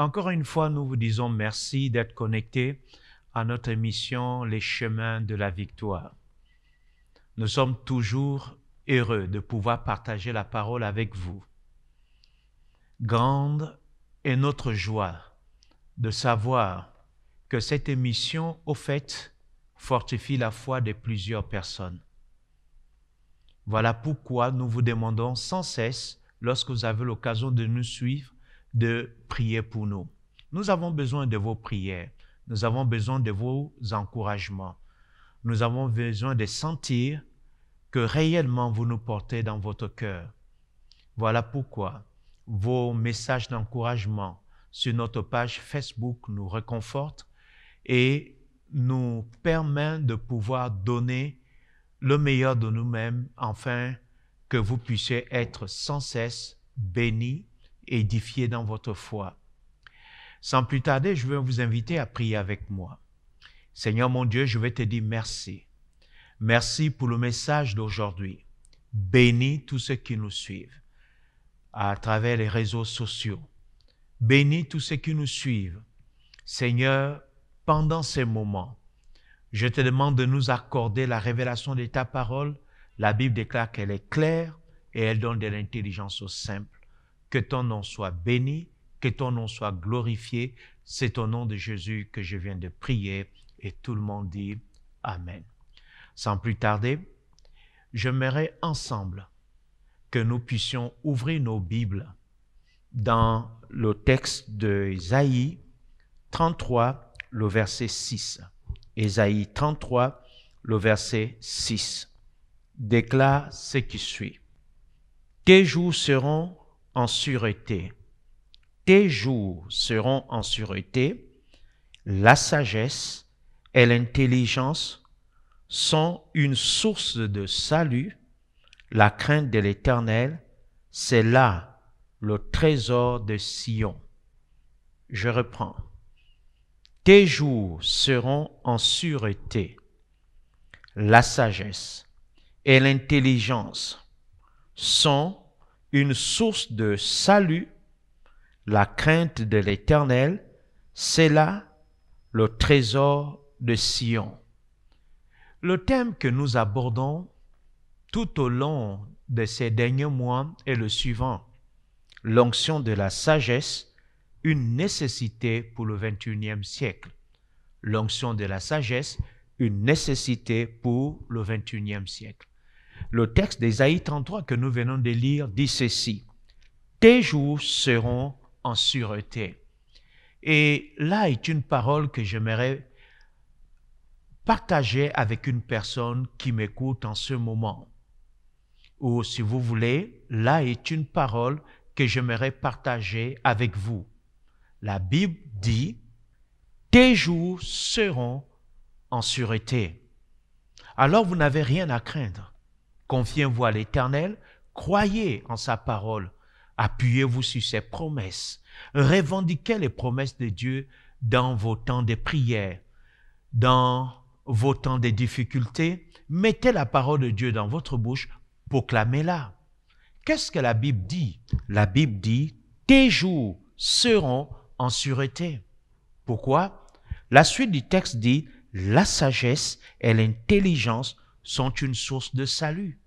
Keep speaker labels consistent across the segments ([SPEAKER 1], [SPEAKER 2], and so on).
[SPEAKER 1] Encore une fois, nous vous disons merci d'être connectés à notre émission Les chemins de la victoire. Nous sommes toujours heureux de pouvoir partager la parole avec vous. Grande est notre joie de savoir que cette émission, au fait, fortifie la foi de plusieurs personnes. Voilà pourquoi nous vous demandons sans cesse, lorsque vous avez l'occasion de nous suivre, de prier pour nous. Nous avons besoin de vos prières. Nous avons besoin de vos encouragements. Nous avons besoin de sentir que réellement vous nous portez dans votre cœur. Voilà pourquoi vos messages d'encouragement sur notre page Facebook nous réconfortent et nous permettent de pouvoir donner le meilleur de nous-mêmes, afin que vous puissiez être sans cesse bénis, édifiés dans votre foi. Sans plus tarder, je vais vous inviter à prier avec moi. Seigneur mon Dieu, je vais te dire merci. Merci pour le message d'aujourd'hui. Bénis tous ceux qui nous suivent à travers les réseaux sociaux. Bénis tous ceux qui nous suivent. Seigneur, pendant ces moments, je te demande de nous accorder la révélation de ta parole. La Bible déclare qu'elle est claire et elle donne de l'intelligence aux simples. Que ton nom soit béni, que ton nom soit glorifié. C'est au nom de Jésus que je viens de prier et tout le monde dit Amen. Sans plus tarder, j'aimerais ensemble que nous puissions ouvrir nos Bibles dans le texte de Ésaïe 33, le verset 6. Ésaïe 33, le verset 6, déclare ce qui suit. Tes jours seront en sûreté. Tes jours seront en sûreté. La sagesse et l'intelligence sont une source de salut. La crainte de l'Éternel, c'est là le trésor de Sion. Je reprends. Tes jours seront en sûreté. La sagesse et l'intelligence sont une source de salut. La crainte de l'Éternel, c'est là le trésor de Sion. Le thème que nous abordons tout au long de ces derniers mois est le suivant. L'onction de la sagesse, une nécessité pour le 21e siècle. L'onction de la sagesse, une nécessité pour le 21e siècle. Le texte d'Ésaïe 33 que nous venons de lire dit ceci. Tes jours seront en sûreté. Et là est une parole que j'aimerais partager avec une personne qui m'écoute en ce moment. Ou si vous voulez, là est une parole que j'aimerais partager avec vous. La Bible dit, tes jours seront en sûreté. Alors vous n'avez rien à craindre. Confiez-vous à l'Éternel, croyez en sa parole, appuyez-vous sur ses promesses, revendiquez les promesses de Dieu dans vos temps de prière, dans vos temps de difficultés, mettez la parole de Dieu dans votre bouche, proclamez-la. Qu'est-ce que la Bible dit? La Bible dit, tes jours seront en sûreté. Pourquoi? La suite du texte dit, la sagesse et l'intelligence sont une source de salut.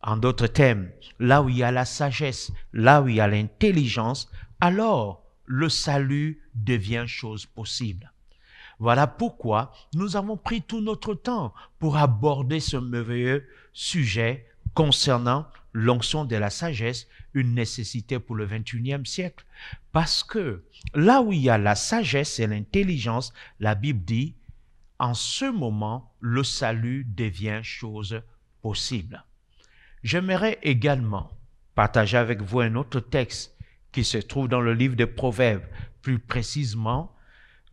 [SPEAKER 1] En d'autres termes, là où il y a la sagesse, là où il y a l'intelligence, alors le salut devient chose possible. Voilà pourquoi nous avons pris tout notre temps pour aborder ce merveilleux sujet concernant l'onction de la sagesse, une nécessité pour le 21e siècle. Parce que là où il y a la sagesse et l'intelligence, la Bible dit, en ce moment, le salut devient chose possible. J'aimerais également partager avec vous un autre texte qui se trouve dans le livre des Proverbes, plus précisément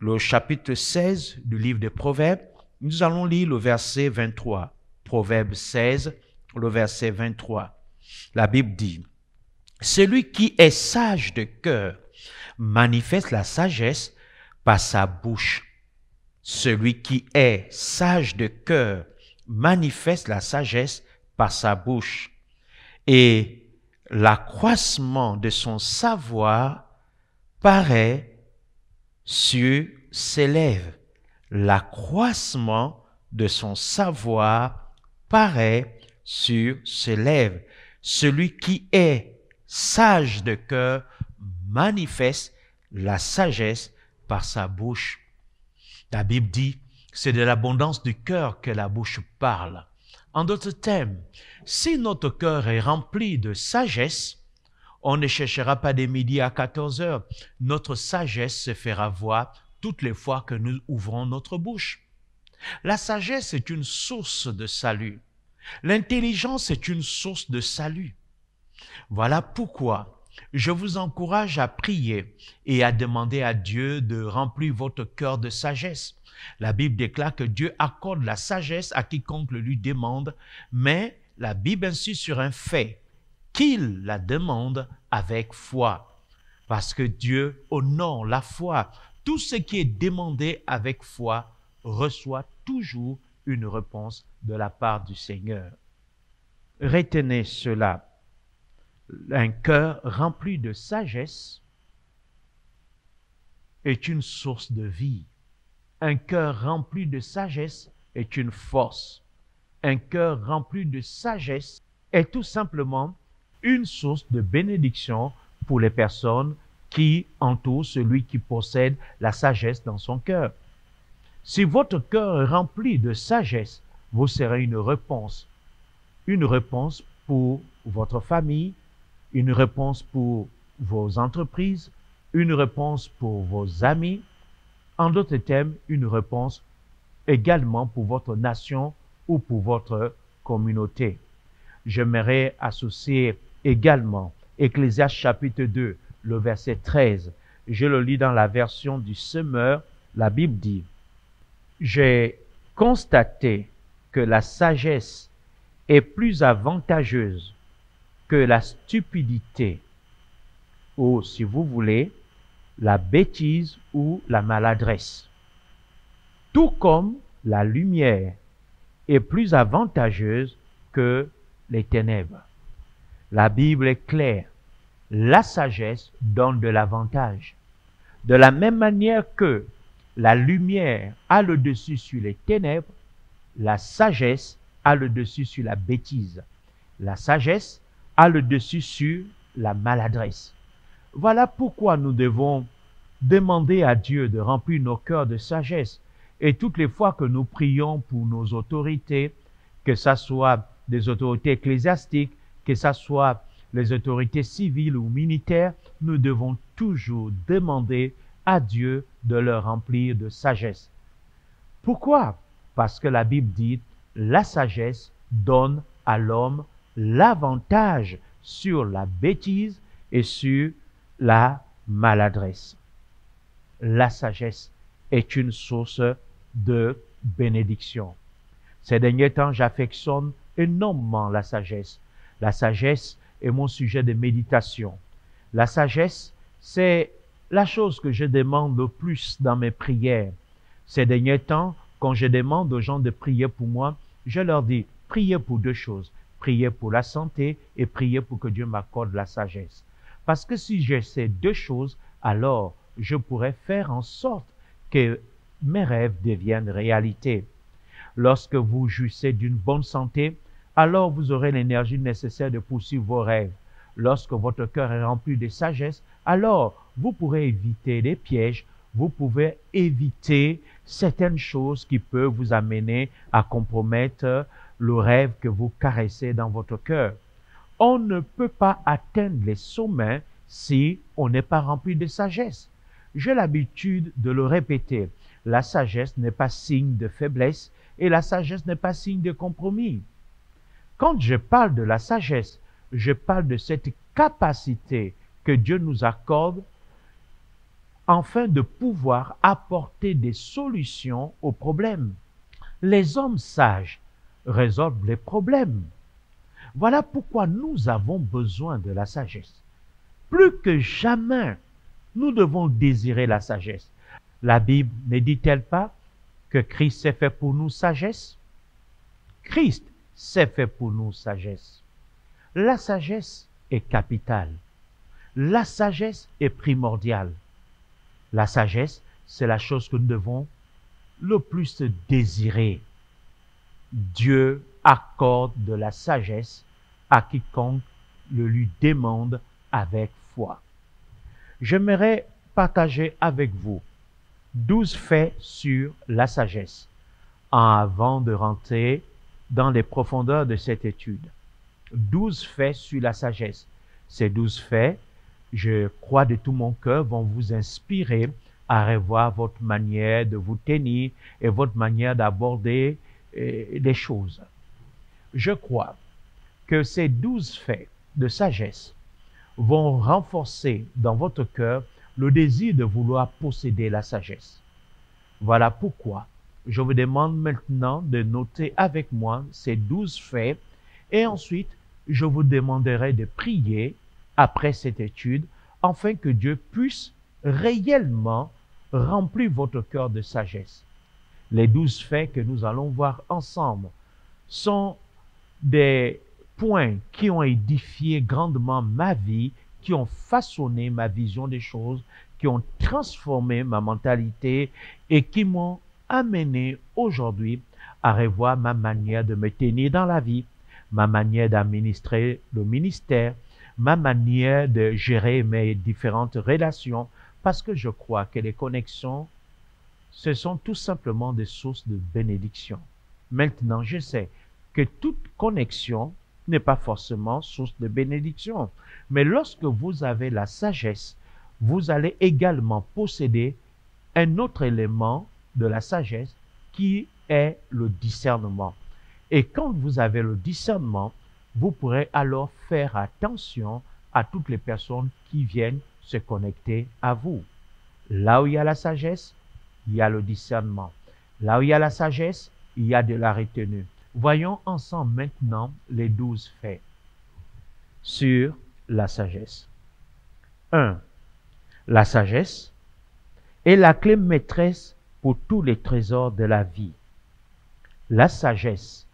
[SPEAKER 1] le chapitre 16 du livre des Proverbes. Nous allons lire le verset 23. Proverbe 16, le verset 23. La Bible dit, « Celui qui est sage de cœur manifeste la sagesse par sa bouche. Celui qui est sage de cœur manifeste la sagesse par sa bouche. Et l'accroissement de son savoir paraît sur ses lèvres. L'accroissement de son savoir paraît sur ses lèvres. Celui qui est sage de cœur manifeste la sagesse par sa bouche. La Bible dit, c'est de l'abondance du cœur que la bouche parle. En d'autres termes, si notre cœur est rempli de sagesse, on ne cherchera pas des midi à 14 heures. Notre sagesse se fera voir toutes les fois que nous ouvrons notre bouche. La sagesse est une source de salut. L'intelligence est une source de salut. Voilà pourquoi je vous encourage à prier et à demander à Dieu de remplir votre cœur de sagesse. La Bible déclare que Dieu accorde la sagesse à quiconque le lui demande, mais la Bible insiste sur un fait, qu'il la demande avec foi. Parce que Dieu honore la foi. Tout ce qui est demandé avec foi reçoit toujours une réponse de la part du Seigneur. Retenez cela. Un cœur rempli de sagesse est une source de vie. Un cœur rempli de sagesse est une force. Un cœur rempli de sagesse est tout simplement une source de bénédiction pour les personnes qui entourent celui qui possède la sagesse dans son cœur. Si votre cœur est rempli de sagesse, vous serez une réponse pour votre famille, une réponse pour vos entreprises, une réponse pour vos amis, en d'autres termes, une réponse également pour votre nation ou pour votre communauté. J'aimerais associer également Ecclésiaste chapitre 2, le verset 13. Je le lis dans la version du Semeur. La Bible dit, « J'ai constaté que la sagesse est plus avantageuse que la stupidité, ou si vous voulez, la bêtise ou la maladresse. Tout comme la lumière est plus avantageuse que les ténèbres. » La Bible est claire. La sagesse donne de l'avantage. De la même manière que la lumière a le dessus sur les ténèbres, la sagesse a le dessus sur la bêtise. La sagesse a le dessus sur la maladresse. Voilà pourquoi nous devons demander à Dieu de remplir nos cœurs de sagesse. Et toutes les fois que nous prions pour nos autorités, que ce soit des autorités ecclésiastiques, que ce soit les autorités civiles ou militaires, nous devons toujours demander à Dieu de leur remplir de sagesse. Pourquoi? Parce que la Bible dit, la sagesse donne à l'homme l'avantage sur la bêtise et sur la maladresse. La sagesse est une source de bénédiction. Ces derniers temps, j'affectionne énormément la sagesse. La sagesse est mon sujet de méditation. La sagesse, c'est la chose que je demande le plus dans mes prières. Ces derniers temps, quand je demande aux gens de prier pour moi, je leur dis, priez pour deux choses. Priez pour la santé et priez pour que Dieu m'accorde la sagesse. Parce que si j'ai ces deux choses, alors je pourrais faire en sorte que mes rêves deviennent réalité. Lorsque vous jouissez d'une bonne santé, alors vous aurez l'énergie nécessaire de poursuivre vos rêves. Lorsque votre cœur est rempli de sagesse, alors vous pourrez éviter les pièges, vous pouvez éviter certaines choses qui peuvent vous amener à compromettre le rêve que vous caressez dans votre cœur. On ne peut pas atteindre les sommets si on n'est pas rempli de sagesse. J'ai l'habitude de le répéter. La sagesse n'est pas signe de faiblesse et la sagesse n'est pas signe de compromis. Quand je parle de la sagesse, je parle de cette capacité que Dieu nous accorde afin de pouvoir apporter des solutions aux problèmes. Les hommes sages résolvent les problèmes. Voilà pourquoi nous avons besoin de la sagesse. Plus que jamais, nous devons désirer la sagesse. La Bible ne dit-elle pas que Christ s'est fait pour nous sagesse? Christ s'est fait pour nous sagesse. La sagesse est capitale. La sagesse est primordiale. La sagesse c'est la chose que nous devons le plus désirer. Dieu accorde de la sagesse à quiconque le lui demande avec foi. J'aimerais partager avec vous 12 faits sur la sagesse avant de rentrer dans les profondeurs de cette étude. 12 faits sur la sagesse. Ces 12 faits, je crois de tout mon cœur, vont vous inspirer à revoir votre manière de vous tenir et votre manière d'aborder les choses. Je crois que ces 12 faits de sagesse vont renforcer dans votre cœur le désir de vouloir posséder la sagesse. Voilà pourquoi je vous demande maintenant de noter avec moi ces 12 faits et ensuite je vous demanderai de prier après cette étude afin que Dieu puisse réellement remplir votre cœur de sagesse. Les 12 faits que nous allons voir ensemble sont des points qui ont édifié grandement ma vie, qui ont façonné ma vision des choses, qui ont transformé ma mentalité et qui m'ont amené aujourd'hui à revoir ma manière de me tenir dans la vie, ma manière d'administrer le ministère, ma manière de gérer mes différentes relations, parce que je crois que les connexions, ce sont tout simplement des sources de bénédiction. Maintenant, je sais que toute connexion n'est pas forcément source de bénédiction. Mais lorsque vous avez la sagesse, vous allez également posséder un autre élément de la sagesse qui est le discernement. Et quand vous avez le discernement, vous pourrez alors faire attention à toutes les personnes qui viennent se connecter à vous. Là où il y a la sagesse, il y a le discernement. Là où il y a la sagesse, il y a de la retenue. Voyons ensemble maintenant les 12 faits sur la sagesse. 1. La sagesse est la clé maîtresse pour tous les trésors de la vie. La sagesse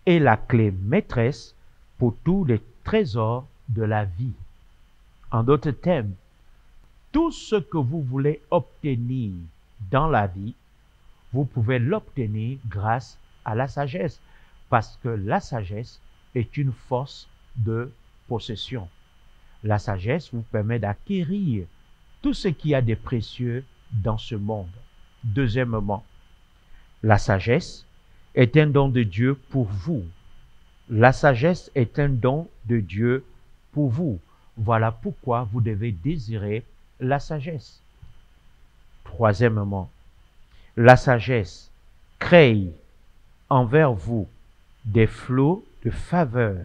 [SPEAKER 1] est la clé maîtresse pour tous les trésors de la vie. En d'autres termes, tout ce que vous voulez obtenir dans la vie, vous pouvez l'obtenir grâce à la sagesse, parce que la sagesse est une force de possession. La sagesse vous permet d'acquérir tout ce qu'il y a de précieux dans ce monde. Deuxièmement, la sagesse est un don de Dieu pour vous. La sagesse est un don de Dieu pour vous. Voilà pourquoi vous devez désirer la sagesse. Troisièmement, la sagesse crée envers vous des flots de faveur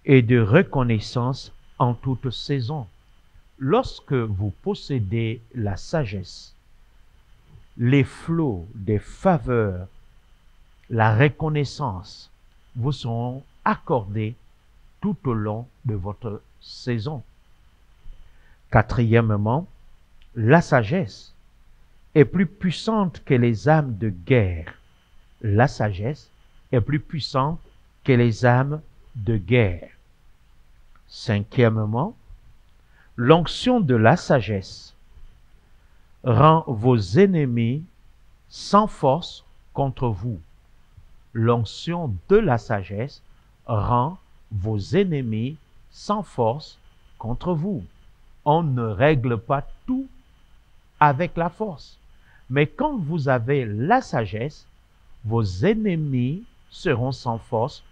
[SPEAKER 1] et de reconnaissance en toute saison. Lorsque vous possédez la sagesse, les flots des faveurs, la reconnaissance vous seront accordés tout au long de votre saison. Quatrièmement, la sagesse est plus puissante que les armes de guerre. La sagesse est plus puissante que les armes de guerre. Cinquièmement, l'onction de la sagesse rend vos ennemis sans force contre vous. L'onction de la sagesse rend vos ennemis sans force contre vous. On ne règle pas tout avec la force. Mais quand vous avez la sagesse, vos ennemis seront sans force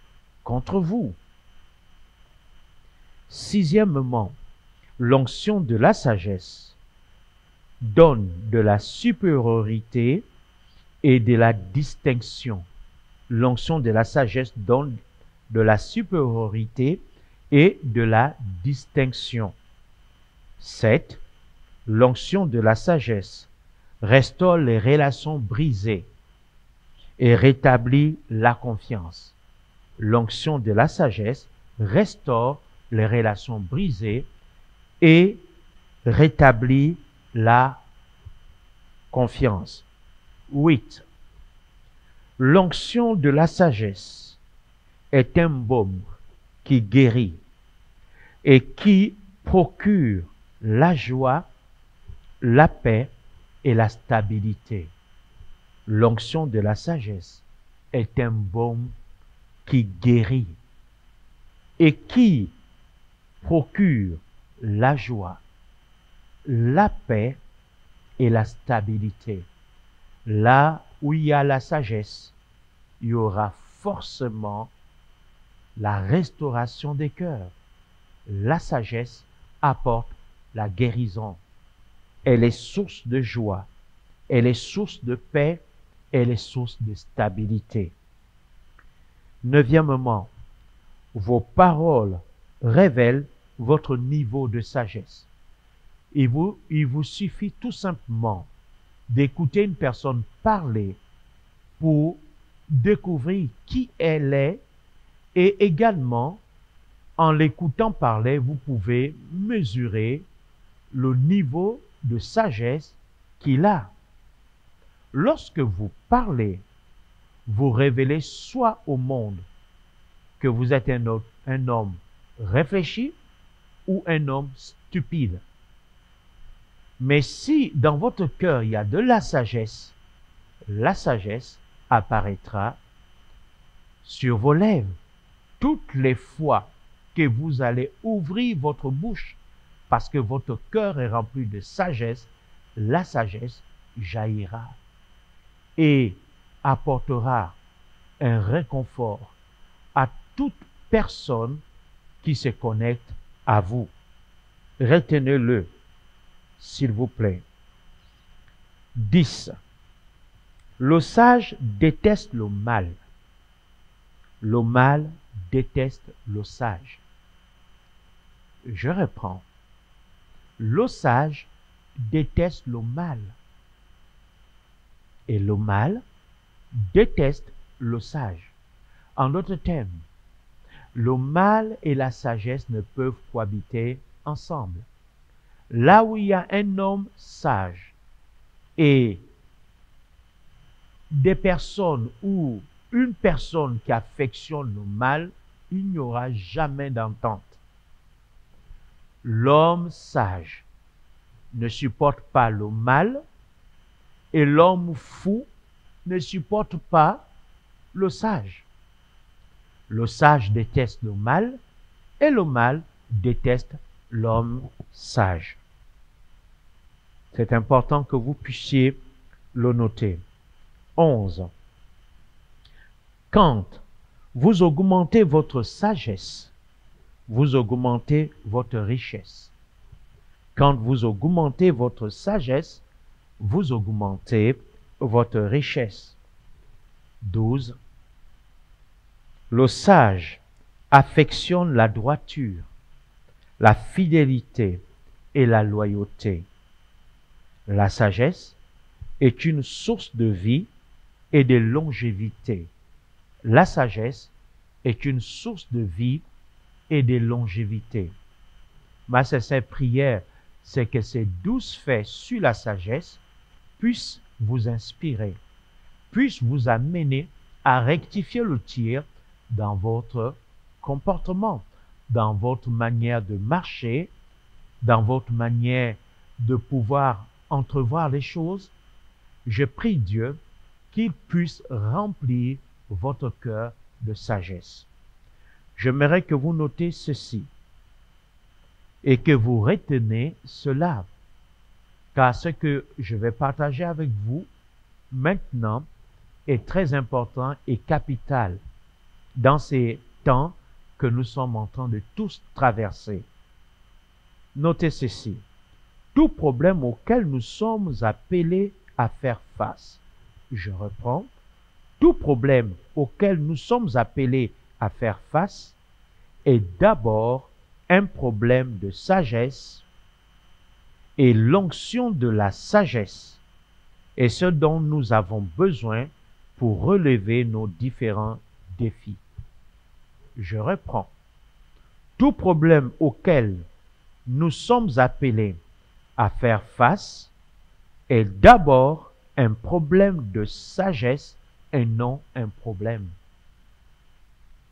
[SPEAKER 1] contre vous. Sixièmement, l'onction de la sagesse donne de la supériorité et de la distinction. L'onction de la sagesse donne de la supériorité et de la distinction. 7. L'onction de la sagesse restaure les relations brisées et rétablit la confiance. L'onction de la sagesse restaure les relations brisées et rétablit la confiance. 8. L'onction de la sagesse est un baume qui guérit et qui procure la joie, la paix et la stabilité. L'onction de la sagesse est un baume qui guérit et qui procure la joie, la paix et la stabilité. Là où il y a la sagesse, il y aura forcément la restauration des cœurs. La sagesse apporte la guérison. Elle est source de joie, elle est source de paix, elle est source de stabilité. Neuvièmement, vos paroles révèlent votre niveau de sagesse. Il vous suffit tout simplement d'écouter une personne parler pour découvrir qui elle est, et également, en l'écoutant parler, vous pouvez mesurer le niveau de sagesse qu'il a. Lorsque vous parlez, vous révélez soit au monde que vous êtes un homme réfléchi ou un homme stupide. Mais si dans votre cœur il y a de la sagesse apparaîtra sur vos lèvres. Toutes les fois que vous allez ouvrir votre bouche parce que votre cœur est rempli de sagesse, la sagesse jaillira et apportera un réconfort à toute personne qui se connecte à vous. Retenez-le, s'il vous plaît. 10. Le sage déteste le mal. Le mal déteste le sage. Je reprends. Le sage déteste le mal. Et le mal déteste le sage. En d'autres termes, le mal et la sagesse ne peuvent cohabiter ensemble. Là où il y a un homme sage et des personnes ou une personne qui affectionne le mal, il n'y aura jamais d'entente. L'homme sage ne supporte pas le mal et l'homme fou ne supporte pas le sage. Le sage déteste le mal et le mal déteste l'homme sage. C'est important que vous puissiez le noter. 11. Quand vous augmentez votre sagesse, vous augmentez votre richesse. Quand vous augmentez votre sagesse, vous augmentez votre richesse. 12. Le sage affectionne la droiture, la fidélité et la loyauté. La sagesse est une source de vie et de longévité. La sagesse est une source de vie et de longévité. Ma sincère prière, c'est que ces 12 faits sur la sagesse puissent vous inspirer, puissent vous amener à rectifier le tir dans votre comportement, dans votre manière de marcher, dans votre manière de pouvoir entrevoir les choses. Je prie Dieu qu'il puisse remplir votre cœur de sagesse. J'aimerais que vous notez ceci et que vous retenez cela, car ce que je vais partager avec vous maintenant est très important et capital dans ces temps que nous sommes en train de tous traverser. Notez ceci. Tout problème auquel nous sommes appelés à faire face. Je reprends. Tout problème auquel nous sommes appelés à faire face est d'abord un problème de sagesse, et l'onction de la sagesse est ce dont nous avons besoin pour relever nos différents défis. Je reprends. Tout problème auquel nous sommes appelés à faire face est d'abord un problème de sagesse et non un problème.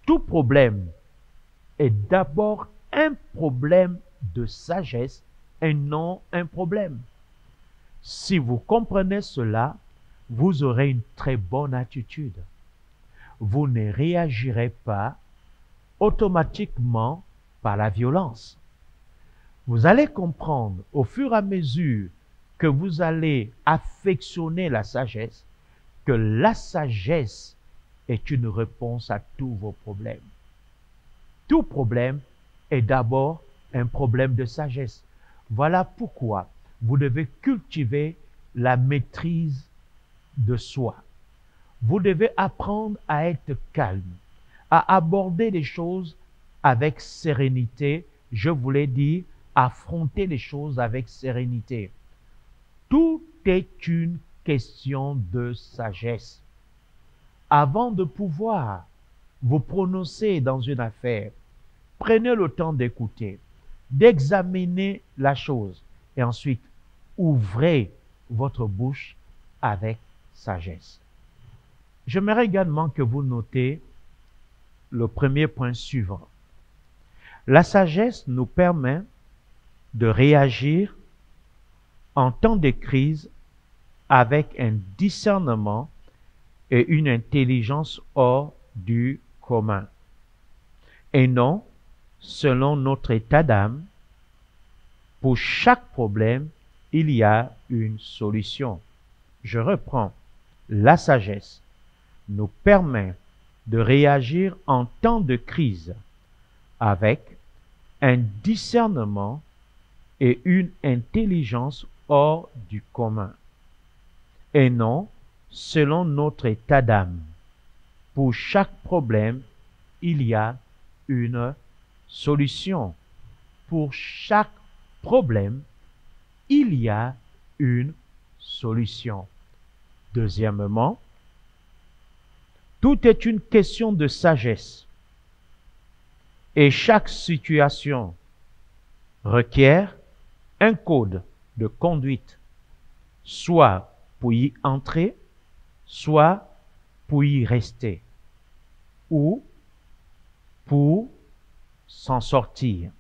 [SPEAKER 1] Tout problème est d'abord un problème de sagesse et non un problème. Si vous comprenez cela, vous aurez une très bonne attitude. Vous ne réagirez pas automatiquement par la violence. Vous allez comprendre au fur et à mesure que vous allez affectionner la sagesse, que la sagesse est une réponse à tous vos problèmes. Tout problème est d'abord un problème de sagesse. Voilà pourquoi vous devez cultiver la maîtrise de soi. Vous devez apprendre à être calme, à aborder les choses avec sérénité. Je voulais dire, affronter les choses avec sérénité. Tout est une question de sagesse. Avant de pouvoir vous prononcer dans une affaire, prenez le temps d'écouter, d'examiner la chose et ensuite ouvrez votre bouche avec sagesse. J'aimerais également que vous notez le premier point suivant. La sagesse nous permet de réagir en temps de crise avec un discernement et une intelligence hors du commun, et non selon notre état d'âme. Pour chaque problème, il y a une solution. Je reprends. La sagesse nous permet de réagir en temps de crise avec un discernement et une intelligence hors du commun, et non selon notre état d'âme. Pour chaque problème, il y a une solution. Pour chaque problème, il y a une solution. Deuxièmement, tout est une question de sagesse. Et chaque situation requiert un code de conduite, soit pour y entrer, soit pour y rester, ou pour s'en sortir.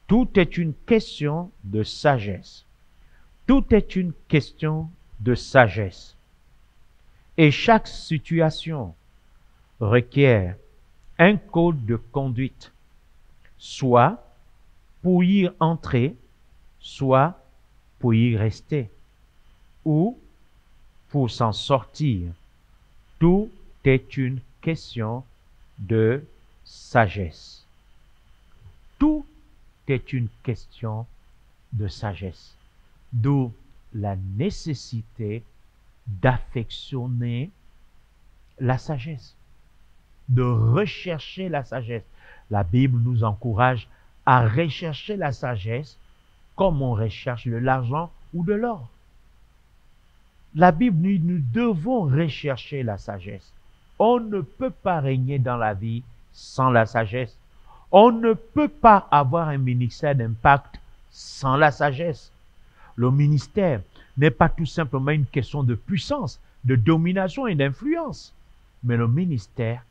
[SPEAKER 1] Tout est une question de sagesse. Tout est une question de sagesse. Et chaque situation requiert un code de conduite, soit pour y entrer, soit pour y rester, ou pour s'en sortir. Tout est une question de sagesse. Tout est une question de sagesse. D'où la nécessité d'affectionner la sagesse, de rechercher la sagesse. La Bible nous encourage à rechercher la sagesse comme on recherche de l'argent ou de l'or. La Bible dit nous devons rechercher la sagesse. On ne peut pas régner dans la vie sans la sagesse. On ne peut pas avoir un ministère d'impact sans la sagesse. Le ministère n'est pas tout simplement une question de puissance, de domination et d'influence. Mais le ministère,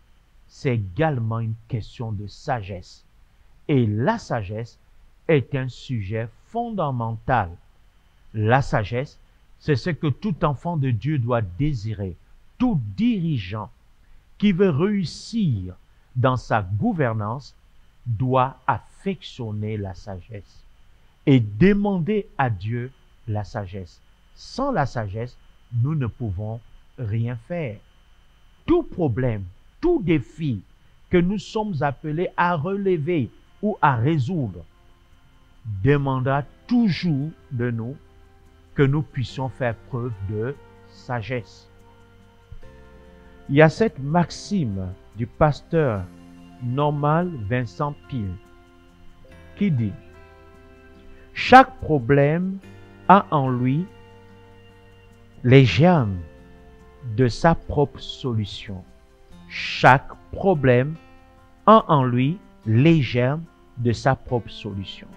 [SPEAKER 1] c'est également une question de sagesse. Et la sagesse est un sujet fondamental. La sagesse, c'est ce que tout enfant de Dieu doit désirer. Tout dirigeant qui veut réussir dans sa gouvernance doit affectionner la sagesse et demander à Dieu la sagesse. Sans la sagesse, nous ne pouvons rien faire. Tout problème, tout défi que nous sommes appelés à relever ou à résoudre demandera toujours de nous que nous puissions faire preuve de sagesse. Il y a cette maxime du pasteur Norman Vincent Peale qui dit « Chaque problème a en lui les germes de sa propre solution. Chaque problème a en lui les germes de sa propre solution. »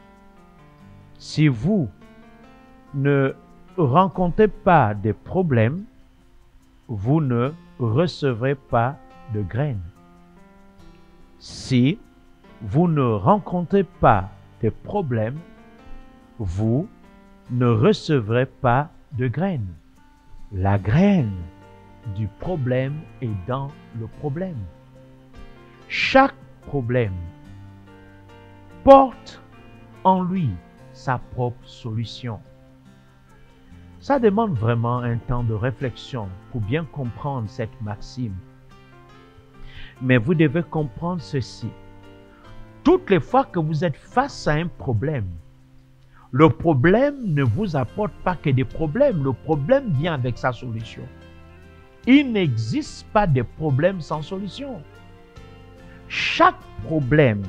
[SPEAKER 1] Si vous ne rencontrez pas de problèmes, vous ne recevrez pas de graines. Si vous ne rencontrez pas de problèmes, vous ne recevrez pas de graines. La graine du problème est dans le problème. Chaque problème porte en lui sa propre solution. Ça demande vraiment un temps de réflexion pour bien comprendre cette maxime. Mais vous devez comprendre ceci. Toutes les fois que vous êtes face à un problème, le problème ne vous apporte pas que des problèmes. Le problème vient avec sa solution. Il n'existe pas de problème sans solution. Chaque problème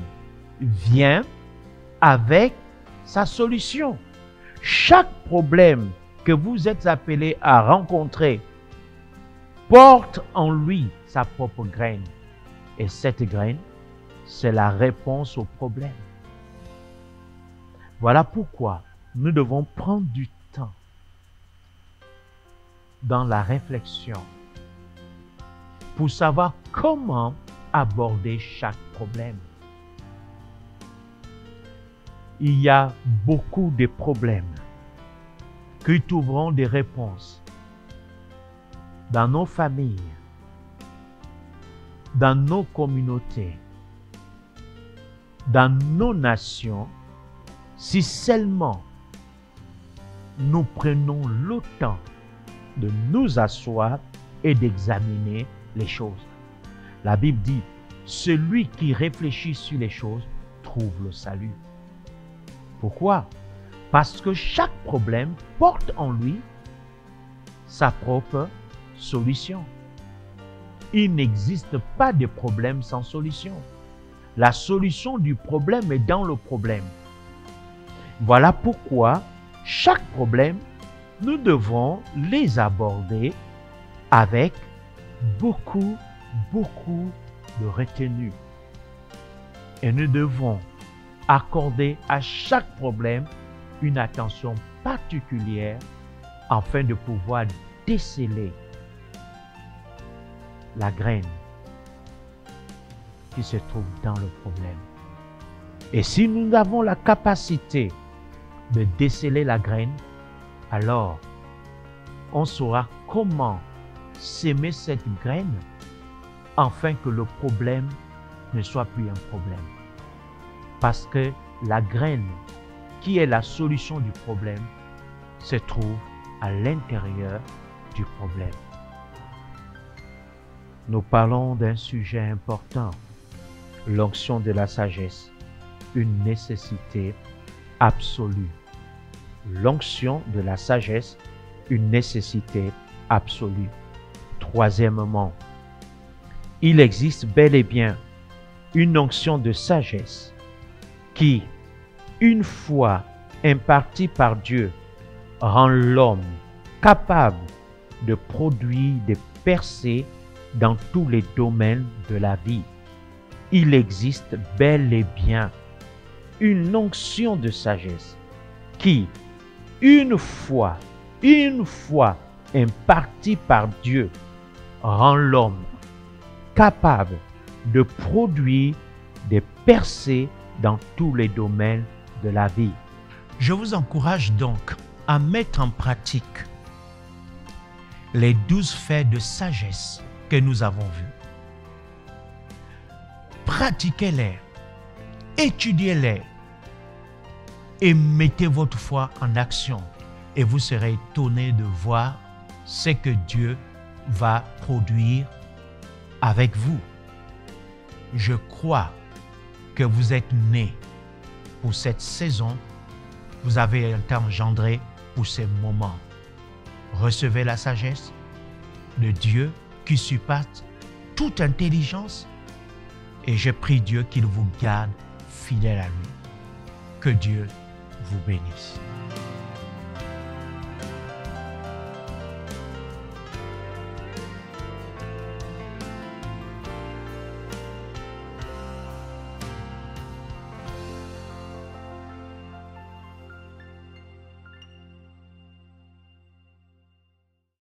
[SPEAKER 1] vient avec sa solution. Chaque problème que vous êtes appelé à rencontrer porte en lui sa propre graine. Et cette graine, c'est la réponse au problème. Voilà pourquoi nous devons prendre du temps dans la réflexion pour savoir comment aborder chaque problème. Il y a beaucoup de problèmes qui trouveront des réponses dans nos familles, dans nos communautés, dans nos nations, si seulement nous prenons le temps de nous asseoir et d'examiner les choses. La Bible dit, celui qui réfléchit sur les choses trouve le salut. Pourquoi? Parce que chaque problème porte en lui sa propre solution. Il n'existe pas de problème sans solution. La solution du problème est dans le problème. Voilà pourquoi chaque problème, nous devons les aborder avec beaucoup de retenue. Et nous devons accorder à chaque problème une attention particulière afin de pouvoir déceler la graine qui se trouve dans le problème. Et si nous avons la capacité de déceler la graine, alors on saura comment s'aimer cette graine afin que le problème ne soit plus un problème. Parce que la graine qui est la solution du problème se trouve à l'intérieur du problème. Nous parlons d'un sujet important, l'onction de la sagesse, une nécessité absolue. L'onction de la sagesse, une nécessité absolue. Troisièmement, il existe bel et bien une onction de sagesse qui, une fois impartie par Dieu, rend l'homme capable de produire des percées dans tous les domaines de la vie. Il existe bel et bien une onction de sagesse qui, une fois impartie par Dieu, rend l'homme capable de produire des percées dans tous les domaines de la vie. Je vous encourage donc à mettre en pratique les 12 faits de sagesse que nous avons vus. Pratiquez-les, étudiez-les et mettez votre foi en action et vous serez étonné de voir ce que Dieu va produire avec vous. Je crois que vous êtes nés pour cette saison, vous avez été engendrés pour ces moments. Recevez la sagesse de Dieu qui surpasse toute intelligence et je prie Dieu qu'il vous garde fidèle à lui. Que Dieu vous bénisse.